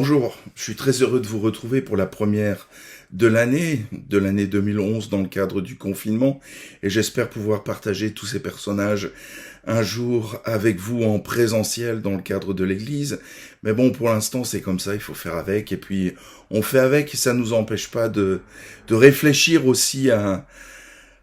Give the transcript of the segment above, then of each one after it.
Bonjour, je suis très heureux de vous retrouver pour la première de l'année 2011 dans le cadre du confinement et j'espère pouvoir partager tous ces personnages un jour avec vous en présentiel dans le cadre de l'église. Mais bon, pour l'instant c'est comme ça, il faut faire avec et puis on fait avec et ça ne nous empêche pas de réfléchir aussi à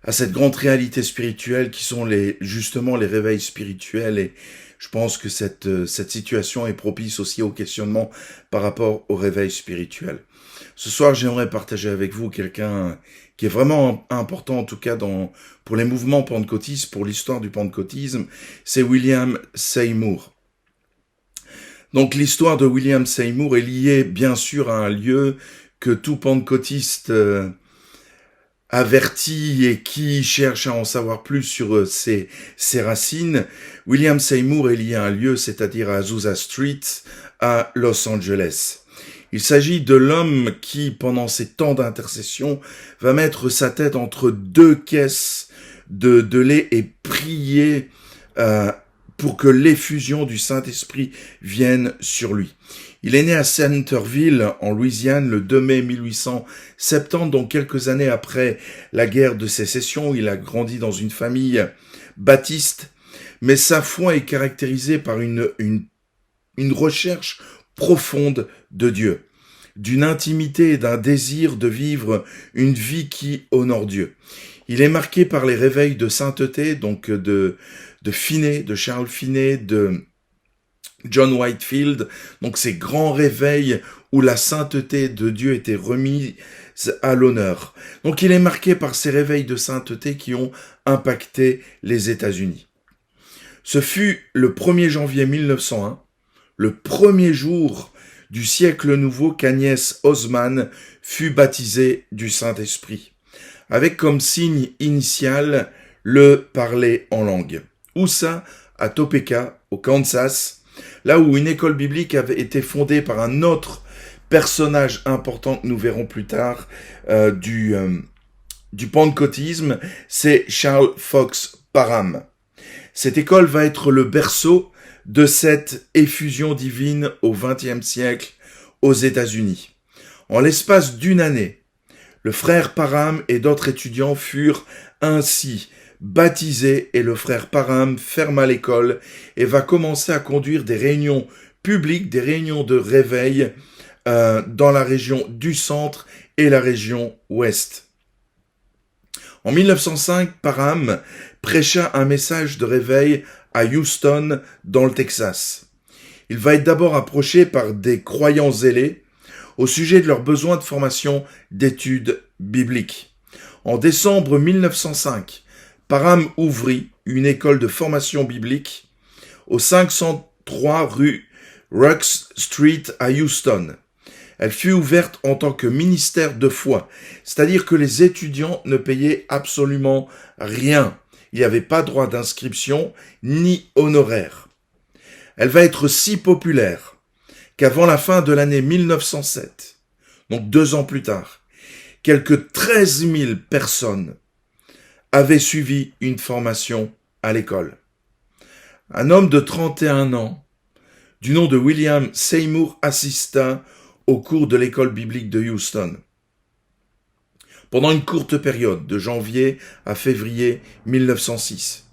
cette grande réalité spirituelle qui sont justement les réveils spirituels et je pense que cette situation est propice aussi au questionnement par rapport au réveil spirituel. Ce soir, j'aimerais partager avec vous quelqu'un qui est vraiment important, en tout cas pour les mouvements pentecôtistes, pour l'histoire du pentecôtisme, c'est William Seymour. Donc l'histoire de William Seymour est liée bien sûr à un lieu que tout pentecôtiste averti et qui cherche à en savoir plus sur ses racines. William Seymour est lié à un lieu, c'est-à-dire à Azusa Street, à Los Angeles. Il s'agit de l'homme qui, pendant ces temps d'intercession, va mettre sa tête entre deux caisses de lait et prier pour que l'effusion du Saint-Esprit vienne sur lui. Il est né à Centerville, en Louisiane, le 2 mai 1870, donc quelques années après la guerre de sécession. Il a grandi dans une famille baptiste, mais sa foi est caractérisée par une recherche profonde de Dieu, d'une intimité et d'un désir de vivre une vie qui honore Dieu. Il est marqué par les réveils de sainteté, donc de Finney, de Charles Finney, de John Whitefield, donc ces grands réveils où la sainteté de Dieu était remise à l'honneur. Donc il est marqué par ces réveils de sainteté qui ont impacté les États-Unis. Ce fut le 1er janvier 1901, le premier jour du siècle nouveau qu'Agnès Osman fut baptisée du Saint-Esprit, avec comme signe initial le parler en langue. Où ça? À Topeka, au Kansas, là où une école biblique avait été fondée par un autre personnage important que nous verrons plus tard du pentecôtisme, c'est Charles Fox Parham. Cette école va être le berceau de cette effusion divine au XXe siècle aux États-Unis. En l'espace d'une année, le frère Parham et d'autres étudiants furent ainsi baptisé et le frère Parham ferma l'école et va commencer à conduire des réunions publiques, des réunions de réveil dans la région du centre et la région ouest. En 1905, Parham prêcha un message de réveil à Houston, dans le Texas. Il va être d'abord approché par des croyants zélés au sujet de leurs besoins de formation d'études bibliques. En décembre 1905, Parham ouvrit une école de formation biblique au 503 rue Rux Street à Houston. Elle fut ouverte en tant que ministère de foi, c'est-à-dire que les étudiants ne payaient absolument rien. Il n'y avait pas droit d'inscription ni honoraire. Elle va être si populaire qu'avant la fin de l'année 1907, donc 2 ans plus tard, quelques 13 000 personnes avait suivi une formation à l'école. Un homme de 31 ans, du nom de William Seymour, assista au cours de l'école biblique de Houston. Pendant une courte période, de janvier à février 1906.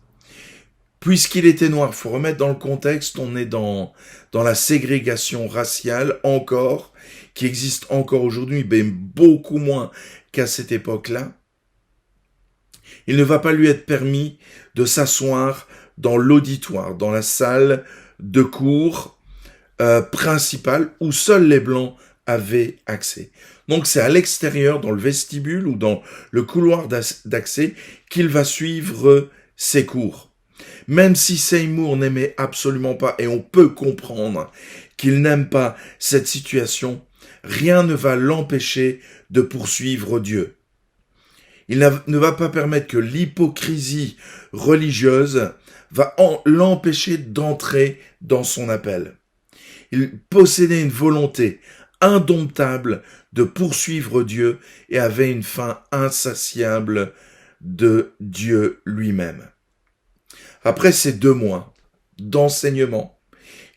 Puisqu'il était noir, faut remettre dans le contexte, on est dans la ségrégation raciale encore, qui existe encore aujourd'hui, mais beaucoup moins qu'à cette époque-là. Il ne va pas lui être permis de s'asseoir dans l'auditoire, dans la salle de cours principale où seuls les Blancs avaient accès. Donc c'est à l'extérieur, dans le vestibule ou dans le couloir d'accès qu'il va suivre ses cours. Même si Seymour n'aimait absolument pas, et on peut comprendre qu'il n'aime pas cette situation, rien ne va l'empêcher de poursuivre Dieu. Il ne va pas permettre que l'hypocrisie religieuse va l'empêcher d'entrer dans son appel. Il possédait une volonté indomptable de poursuivre Dieu et avait une faim insatiable de Dieu lui-même. Après ces 2 mois d'enseignement,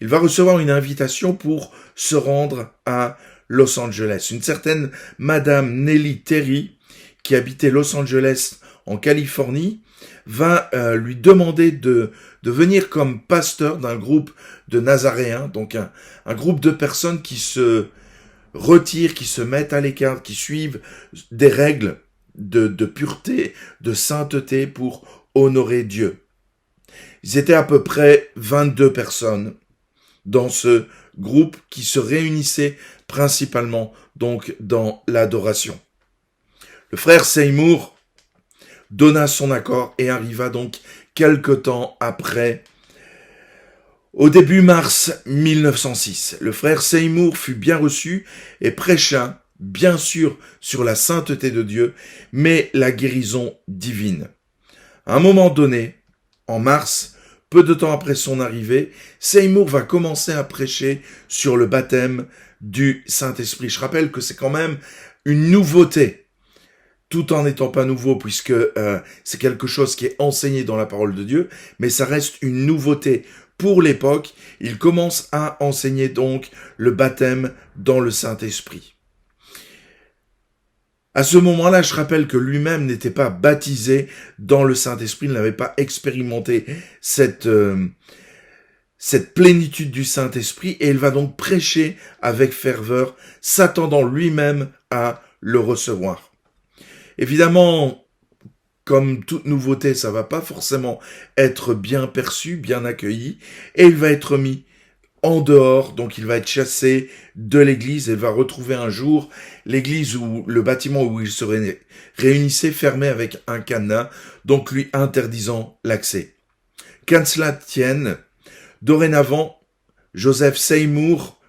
il va recevoir une invitation pour se rendre à Los Angeles. Une certaine Madame Nellie Terry, qui habitait Los Angeles en Californie, va lui demander de venir comme pasteur d'un groupe de Nazaréens, donc un groupe de personnes qui se retirent, qui se mettent à l'écart, qui suivent des règles de pureté, de sainteté pour honorer Dieu. Ils étaient à peu près 22 personnes dans ce groupe qui se réunissait principalement donc dans l'adoration. Le frère Seymour donna son accord et arriva donc quelque temps après, au début mars 1906. Le frère Seymour fut bien reçu et prêcha, bien sûr, sur la sainteté de Dieu, mais la guérison divine. À un moment donné, en mars, peu de temps après son arrivée, Seymour va commencer à prêcher sur le baptême du Saint-Esprit. Je rappelle que c'est quand même une nouveauté, tout en n'étant pas nouveau, puisque c'est quelque chose qui est enseigné dans la parole de Dieu, mais ça reste une nouveauté pour l'époque. Il commence à enseigner donc le baptême dans le Saint-Esprit. À ce moment-là, je rappelle que lui-même n'était pas baptisé dans le Saint-Esprit, il n'avait pas expérimenté cette plénitude du Saint-Esprit, et il va donc prêcher avec ferveur, s'attendant lui-même à le recevoir. Évidemment, comme toute nouveauté, ça va pas forcément être bien perçu, bien accueilli, et il va être mis en dehors, donc il va être chassé de l'église et va retrouver un jour l'église ou le bâtiment où il se réunissait fermé avec un cadenas, donc lui interdisant l'accès. Qu'à cela tienne, dorénavant, Joseph Seymour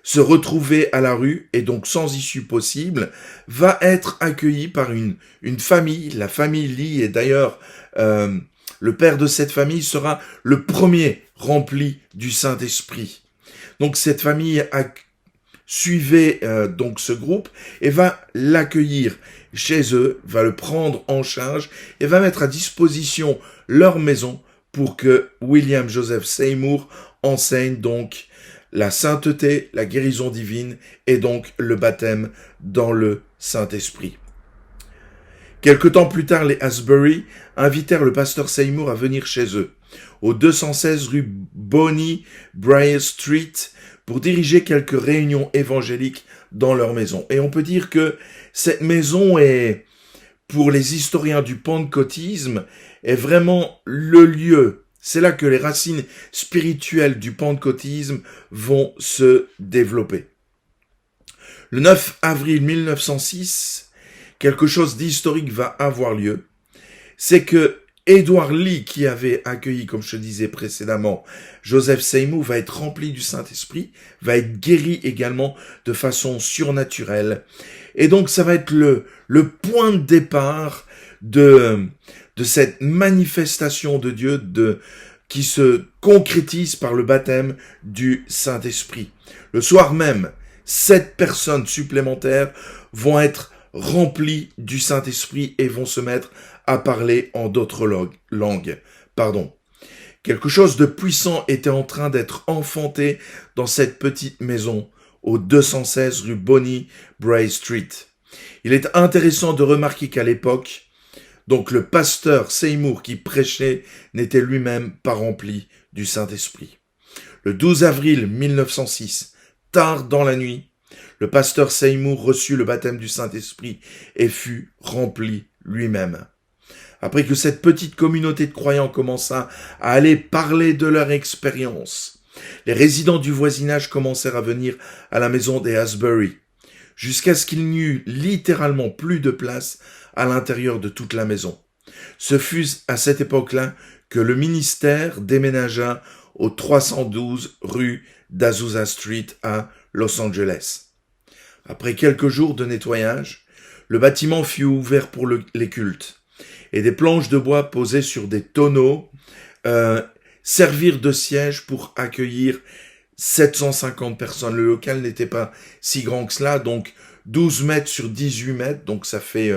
se retrouver à la rue et donc sans issue possible, va être accueilli par une famille, la famille Lee, et d'ailleurs le père de cette famille sera le premier rempli du Saint-Esprit. Donc cette famille suivait donc ce groupe et va l'accueillir chez eux, va le prendre en charge et va mettre à disposition leur maison pour que William Joseph Seymour enseigne donc la sainteté, la guérison divine et donc le baptême dans le Saint-Esprit. Quelque temps plus tard, les Asbury invitèrent le pasteur Seymour à venir chez eux, au 216 rue Bonnie Braille Street, pour diriger quelques réunions évangéliques dans leur maison. Et on peut dire que cette maison est, pour les historiens du pentecôtisme, est vraiment le lieu. C'est là que les racines spirituelles du pentecôtisme vont se développer. Le 9 avril 1906, quelque chose d'historique va avoir lieu. C'est que Edward Lee, qui avait accueilli, comme je te disais précédemment, Joseph Seymour, va être rempli du Saint-Esprit, va être guéri également de façon surnaturelle. Et donc, ça va être le point de départ de cette manifestation de Dieu qui se concrétise par le baptême du Saint-Esprit. Le soir même, 7 personnes supplémentaires vont être remplies du Saint-Esprit et vont se mettre à parler en d'autres langues. Quelque chose de puissant était en train d'être enfanté dans cette petite maison au 216 rue Bonnie Braille Street. Il est intéressant de remarquer qu'à l'époque, donc le pasteur Seymour qui prêchait n'était lui-même pas rempli du Saint-Esprit. Le 12 avril 1906, tard dans la nuit, le pasteur Seymour reçut le baptême du Saint-Esprit et fut rempli lui-même. Après que cette petite communauté de croyants commença à aller parler de leur expérience, les résidents du voisinage commencèrent à venir à la maison des Asbury, jusqu'à ce qu'il n'y eût littéralement plus de place à l'intérieur de toute la maison. Ce fut à cette époque-là que le ministère déménagea au 312 rue d'Azusa Street à Los Angeles. Après quelques jours de nettoyage, le bâtiment fut ouvert pour les cultes, et des planches de bois posées sur des tonneaux servirent de siège pour accueillir 750 personnes. Le local n'était pas si grand que cela, donc 12 mètres sur 18 mètres, donc ça fait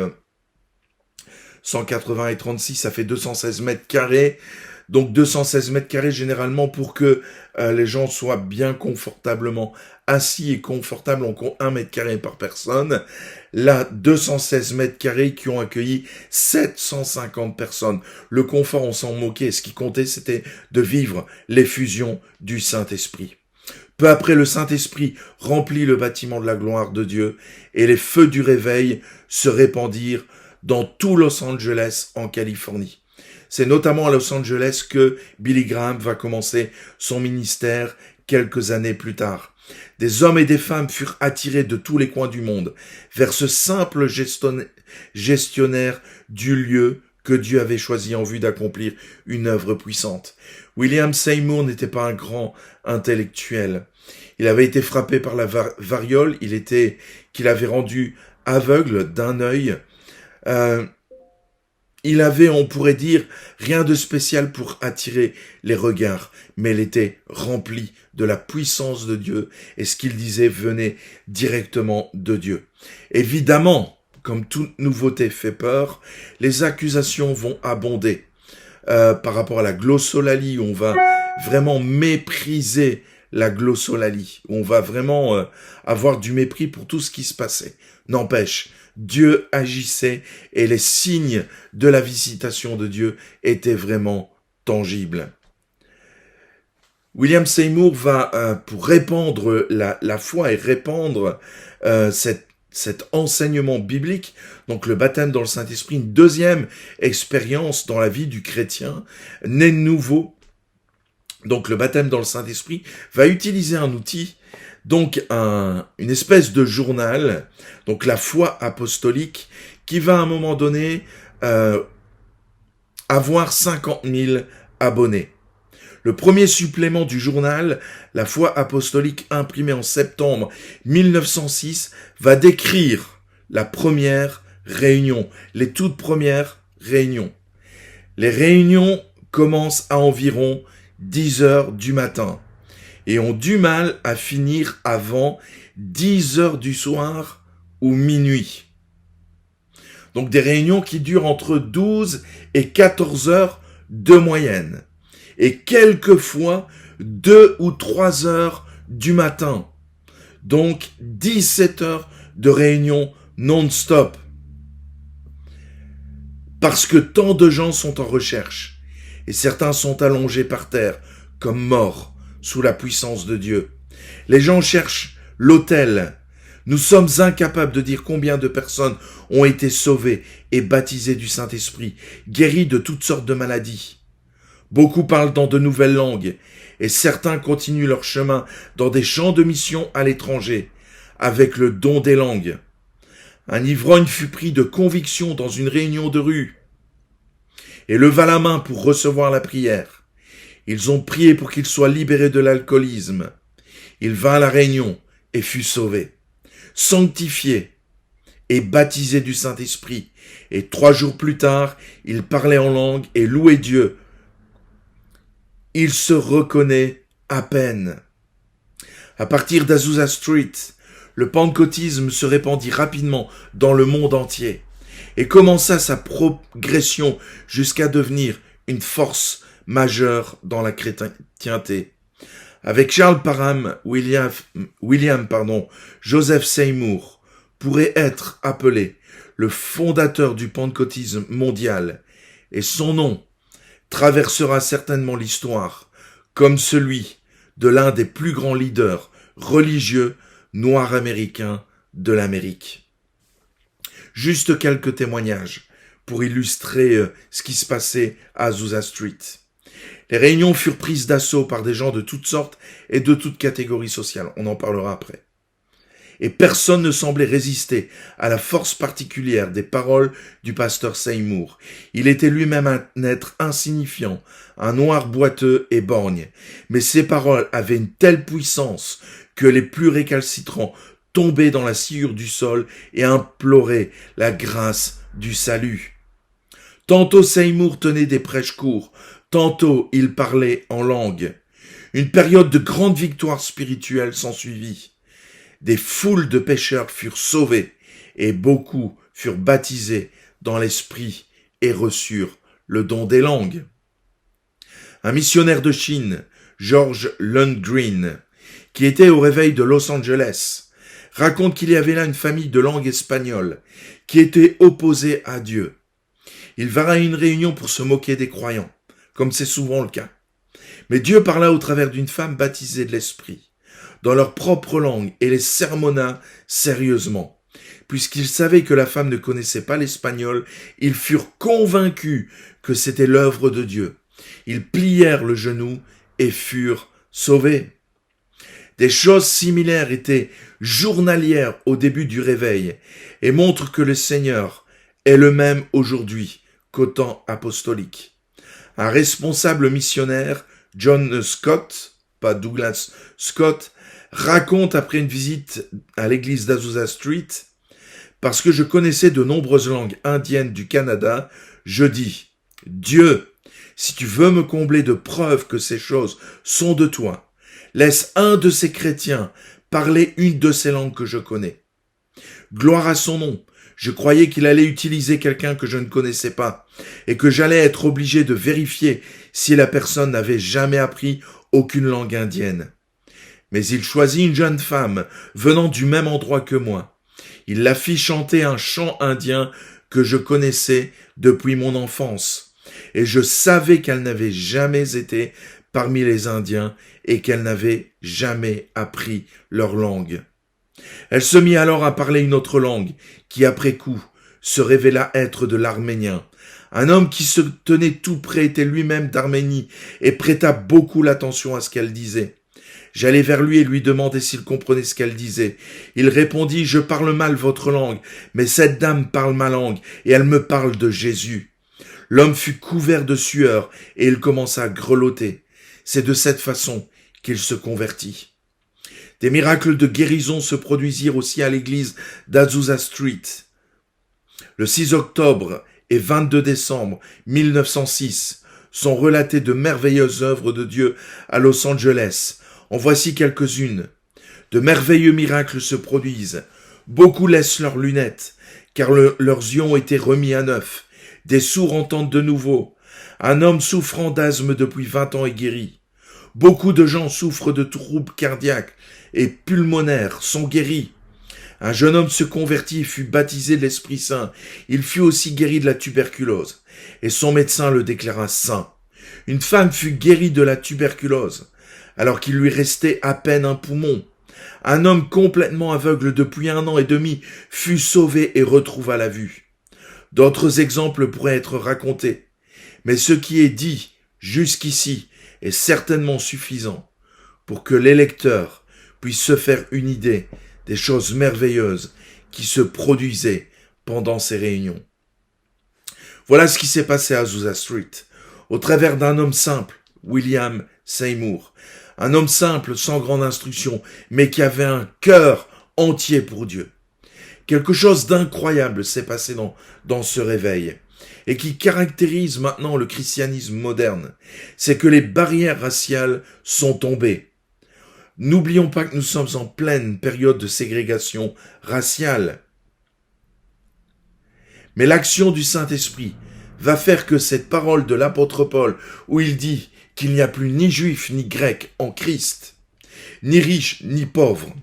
180 et 36, ça fait 216 mètres carrés. Donc 216 mètres carrés généralement pour que les gens soient bien confortablement assis et confortables, on compte 1 mètre carré par personne. Là, 216 mètres carrés qui ont accueilli 750 personnes. Le confort, on s'en moquait. Ce qui comptait, c'était de vivre l'effusion du Saint-Esprit. Peu après, le Saint-Esprit remplit le bâtiment de la gloire de Dieu et les feux du réveil se répandirent dans tout Los Angeles en Californie. C'est notamment à Los Angeles que Billy Graham va commencer son ministère quelques années plus tard. Des hommes et des femmes furent attirés de tous les coins du monde vers ce simple gestionnaire du lieu que Dieu avait choisi en vue d'accomplir une œuvre puissante. William Seymour n'était pas un grand intellectuel. Il avait été frappé par la variole, qu'il avait rendu aveugle d'un œil. Il avait, on pourrait dire, rien de spécial pour attirer les regards, mais il était rempli de la puissance de Dieu et ce qu'il disait venait directement de Dieu. Évidemment, comme toute nouveauté fait peur, les accusations vont abonder par rapport à la glossolalie, où on va vraiment mépriser la glossolalie, où on va vraiment avoir du mépris pour tout ce qui se passait. N'empêche, Dieu agissait et les signes de la visitation de Dieu étaient vraiment tangibles. William Seymour va, pour répandre la foi et répandre cet enseignement biblique, donc le baptême dans le Saint-Esprit, une deuxième expérience dans la vie du chrétien, né de nouveau. Donc le baptême dans le Saint-Esprit va utiliser un outil, donc une espèce de journal, donc la foi apostolique, qui va à un moment donné avoir 50 000 abonnés. Le premier supplément du journal, la foi apostolique imprimé en septembre 1906, va décrire la première réunion, les toutes premières réunions. Les réunions commencent à environ 10 heures du matin et ont du mal à finir avant 10 heures du soir ou minuit. Donc des réunions qui durent entre 12 et 14 heures de moyenne. Et quelquefois 2 ou 3 heures du matin. Donc 17 heures de réunion non-stop. Parce que tant de gens sont en recherche. Et certains sont allongés par terre, comme morts, sous la puissance de Dieu. Les gens cherchent l'autel. Nous sommes incapables de dire combien de personnes ont été sauvées et baptisées du Saint-Esprit, guéries de toutes sortes de maladies. Beaucoup parlent dans de nouvelles langues, et certains continuent leur chemin dans des champs de mission à l'étranger, avec le don des langues. Un ivrogne fut pris de conviction dans une réunion de rue, et leva la main pour recevoir la prière. Ils ont prié pour qu'il soit libéré de l'alcoolisme. Il vint à la réunion et fut sauvé, sanctifié et baptisé du Saint-Esprit. Et 3 jours plus tard, il parlait en langue et louait Dieu. Il se reconnaît à peine. À partir d'Azusa Street, le pentecôtisme se répandit rapidement dans le monde entier et commença sa progression jusqu'à devenir une force majeure dans la chrétienté. Avec Charles Parham, Joseph Seymour pourrait être appelé le fondateur du pentecôtisme mondial, et son nom traversera certainement l'histoire comme celui de l'un des plus grands leaders religieux noirs américains de l'Amérique. Juste quelques témoignages pour illustrer ce qui se passait à Azusa Street. Les réunions furent prises d'assaut par des gens de toutes sortes et de toutes catégories sociales. On en parlera après. Et personne ne semblait résister à la force particulière des paroles du pasteur Seymour. Il était lui-même un être insignifiant, un noir boiteux et borgne. Mais ses paroles avaient une telle puissance que les plus récalcitrants tombaient dans la sciure du sol et imploraient la grâce du salut. Tantôt Seymour tenait des prêches courts, tantôt il parlait en langue. Une période de grande victoire spirituelle s'ensuivit. Des foules de pécheurs furent sauvés et beaucoup furent baptisés dans l'esprit et reçurent le don des langues. Un missionnaire de Chine, George Lundgren, qui était au réveil de Los Angeles, raconte qu'il y avait là une famille de langue espagnole qui était opposée à Dieu. Il va à une réunion pour se moquer des croyants, comme c'est souvent le cas. Mais Dieu parla au travers d'une femme baptisée de l'Esprit, dans leur propre langue, et les sermonna sérieusement. Puisqu'ils savaient que la femme ne connaissait pas l'espagnol, ils furent convaincus que c'était l'œuvre de Dieu. Ils plièrent le genou et furent sauvés. Des choses similaires étaient journalières au début du réveil et montrent que le Seigneur est le même aujourd'hui qu'au temps apostolique. Un responsable missionnaire, John Scott, pas Douglas Scott, raconte après une visite à l'église d'Azusa Street: parce que je connaissais de nombreuses langues indiennes du Canada, je dis: Dieu, si tu veux me combler de preuves que ces choses sont de toi, laisse un de ces chrétiens parler une de ces langues que je connais. Gloire à son nom. Je croyais qu'il allait utiliser quelqu'un que je ne connaissais pas et que j'allais être obligé de vérifier si la personne n'avait jamais appris aucune langue indienne. Mais il choisit une jeune femme venant du même endroit que moi. Il la fit chanter un chant indien que je connaissais depuis mon enfance. Et je savais qu'elle n'avait jamais été parmi les Indiens et qu'elle n'avait jamais appris leur langue. Elle se mit alors à parler une autre langue, qui après coup se révéla être de l'arménien. Un homme qui se tenait tout près était lui-même d'Arménie et prêta beaucoup l'attention à ce qu'elle disait. J'allai vers lui et lui demandai s'il comprenait ce qu'elle disait. Il répondit: je parle mal votre langue, mais cette dame parle ma langue et elle me parle de Jésus. L'homme fut couvert de sueur et il commença à grelotter. C'est de cette façon qu'il se convertit. Des miracles de guérison se produisirent aussi à l'église d'Azusa Street. Le 6 octobre et 22 décembre 1906 sont relatées de merveilleuses œuvres de Dieu à Los Angeles. En voici quelques-unes. De merveilleux miracles se produisent. Beaucoup laissent leurs lunettes, car leurs yeux ont été remis à neuf. Des sourds entendent de nouveau. Un homme souffrant d'asthme depuis 20 ans est guéri. Beaucoup de gens souffrent de troubles cardiaques et pulmonaires sont guéris. Un jeune homme se convertit et fut baptisé de l'Esprit Saint. Il fut aussi guéri de la tuberculose, et son médecin le déclara saint. Une femme fut guérie de la tuberculose, alors qu'il lui restait à peine un poumon. Un homme complètement aveugle depuis 1 an et demi fut sauvé et retrouva la vue. D'autres exemples pourraient être racontés, mais ce qui est dit jusqu'ici est certainement suffisant pour que les lecteurs puissent se faire une idée des choses merveilleuses qui se produisaient pendant ces réunions. Voilà ce qui s'est passé à Azusa Street, au travers d'un homme simple, William Seymour. Un homme simple, sans grande instruction, mais qui avait un cœur entier pour Dieu. Quelque chose d'incroyable s'est passé dans ce réveil, et qui caractérise maintenant le christianisme moderne. C'est que les barrières raciales sont tombées. N'oublions pas que nous sommes en pleine période de ségrégation raciale. Mais l'action du Saint-Esprit va faire que cette parole de l'apôtre Paul, où il dit qu'il n'y a plus ni juif ni grec en Christ, ni riche ni pauvre,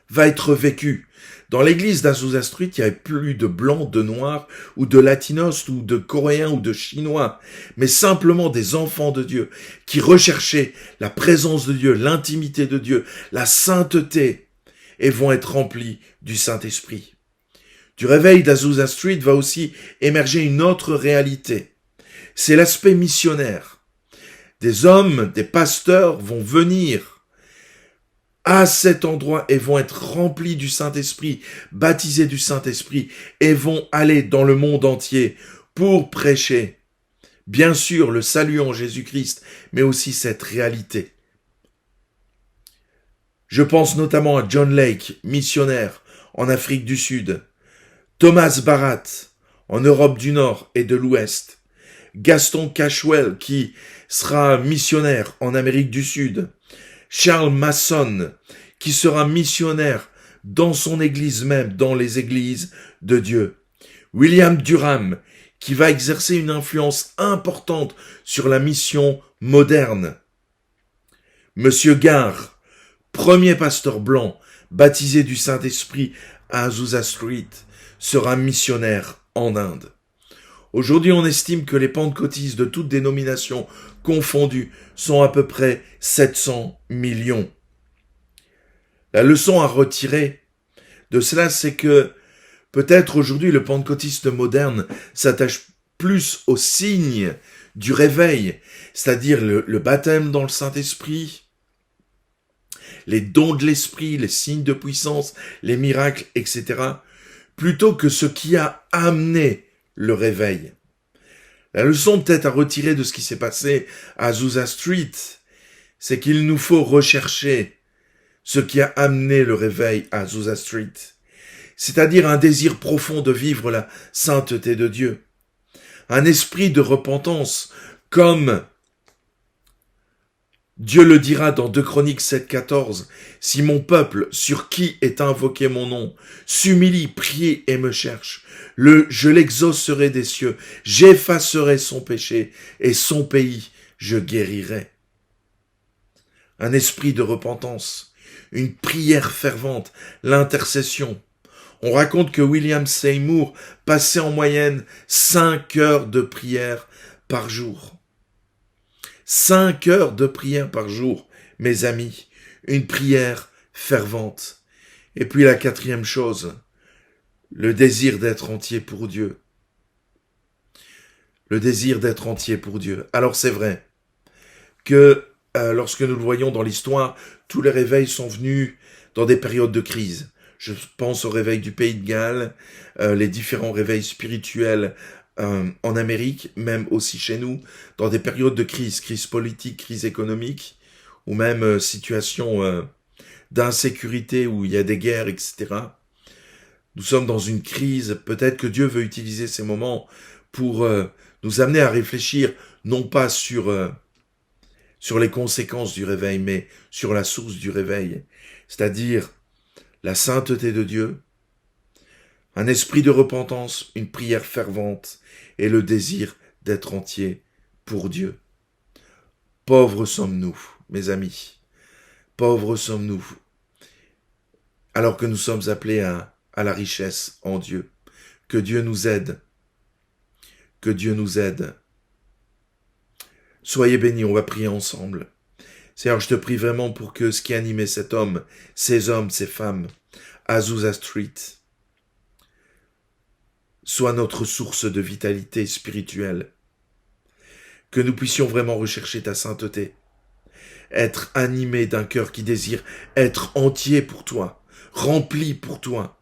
va être vécue. Dans l'église d'Azusa Street, il n'y avait plus de blancs, de noirs, ou de latinos, ou de coréens, ou de chinois, mais simplement des enfants de Dieu qui recherchaient la présence de Dieu, l'intimité de Dieu, la sainteté, et vont être remplis du Saint-Esprit. Du réveil d'Azusa Street va aussi émerger une autre réalité. C'est l'aspect missionnaire. Des hommes, des pasteurs vont venir à cet endroit et vont être remplis du Saint-Esprit, baptisés du Saint-Esprit, et vont aller dans le monde entier pour prêcher, bien sûr, le salut en Jésus-Christ, mais aussi cette réalité. Je pense notamment à John Lake, missionnaire en Afrique du Sud, Thomas Barat en Europe du Nord et de l'Ouest, Gaston Cashwell qui sera missionnaire en Amérique du Sud, Charles Mason, qui sera missionnaire dans son église même, dans les églises de Dieu. William Durham, qui va exercer une influence importante sur la mission moderne. Monsieur Gare, premier pasteur blanc, baptisé du Saint-Esprit à Azusa Street, sera missionnaire en Inde. Aujourd'hui, on estime que les pentecôtistes de toutes dénominations confondues sont à peu près 700 millions. La leçon à retirer de cela, c'est que peut-être aujourd'hui le pentecôtiste moderne s'attache plus aux signes du réveil, c'est-à-dire le baptême dans le Saint-Esprit, les dons de l'Esprit, les signes de puissance, les miracles, etc., plutôt que ce qui a amené le réveil. La leçon peut-être à retirer de ce qui s'est passé à Azusa Street, c'est qu'il nous faut rechercher ce qui a amené le réveil à Azusa Street, c'est-à-dire un désir profond de vivre la sainteté de Dieu, un esprit de repentance, comme Dieu le dira dans 2 Chroniques 7,14, « Si mon peuple, sur qui est invoqué mon nom, s'humilie, prie et me cherche, je l'exaucerai des cieux, j'effacerai son péché et son pays, je guérirai. » Un esprit de repentance, une prière fervente, l'intercession. On raconte que William Seymour passait en moyenne 5 heures de prière par jour. 5 heures de prière par jour, mes amis, une prière fervente. Et puis la 4e chose, le désir d'être entier pour Dieu. Le désir d'être entier pour Dieu. Alors c'est vrai que lorsque nous le voyons dans l'histoire, tous les réveils sont venus dans des périodes de crise. Je pense au réveil du Pays de Galles, les différents réveils spirituels en Amérique, même aussi chez nous, dans des périodes de crise politique, crise économique, ou même situation d'insécurité où il y a des guerres, etc. Nous sommes dans une crise, peut-être que Dieu veut utiliser ces moments pour nous amener à réfléchir, non pas sur les conséquences du réveil, mais sur la source du réveil, c'est-à-dire la sainteté de Dieu, un esprit de repentance, une prière fervente et le désir d'être entier pour Dieu. Pauvres sommes-nous, mes amis, pauvres sommes-nous, alors que nous sommes appelés à la richesse en Dieu. Que Dieu nous aide, que Dieu nous aide. Soyez bénis, on va prier ensemble. Seigneur, je te prie vraiment pour que ce qui animait cet homme, ces hommes, ces femmes, Azusa Street, soit notre source de vitalité spirituelle. Que nous puissions vraiment rechercher ta sainteté, être animés d'un cœur qui désire être entier pour toi, rempli pour toi.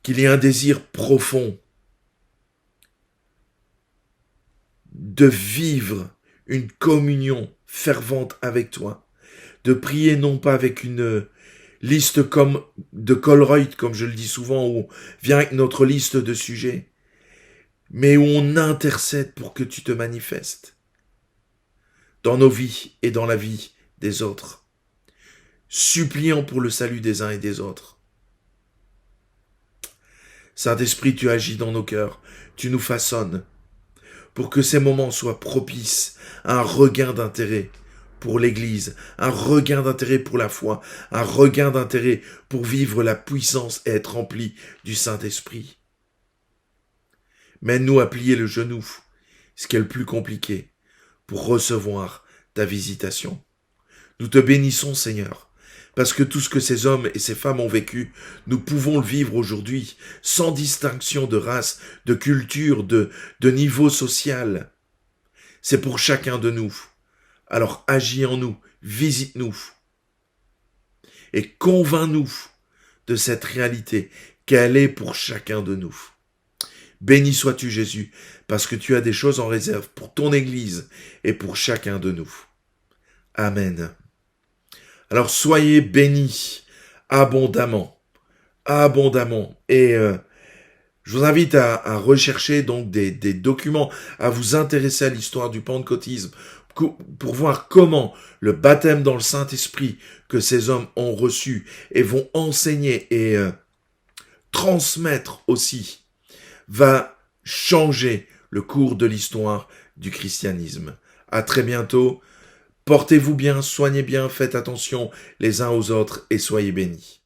Qu'il y ait un désir profond de vivre une communion fervente avec toi, de prier non pas avec une liste comme de Colruyt, comme je le dis souvent, où on vient avec notre liste de sujets, mais où on intercède pour que tu te manifestes dans nos vies et dans la vie des autres, suppliant pour le salut des uns et des autres. Saint-Esprit, tu agis dans nos cœurs, tu nous façonnes, pour que ces moments soient propices à un regain d'intérêt pour l'Église, un regain d'intérêt pour la foi, un regain d'intérêt pour vivre la puissance et être rempli du Saint-Esprit. Mène-nous à plier le genou, ce qui est le plus compliqué, pour recevoir ta visitation. Nous te bénissons, Seigneur, parce que tout ce que ces hommes et ces femmes ont vécu, nous pouvons le vivre aujourd'hui, sans distinction de race, de culture, de niveau social. C'est pour chacun de nous. Alors agis en nous, visite-nous, et convainc-nous de cette réalité, qu'elle est pour chacun de nous. Béni sois-tu, Jésus, parce que tu as des choses en réserve pour ton Église et pour chacun de nous. Amen. Alors soyez bénis abondamment, abondamment. Et je vous invite à rechercher donc des documents, à vous intéresser à l'histoire du pentecôtisme, pour voir comment le baptême dans le Saint-Esprit que ces hommes ont reçu et vont enseigner et transmettre aussi, va changer le cours de l'histoire du christianisme. À très bientôt. Portez-vous bien, soignez bien, faites attention les uns aux autres et soyez bénis.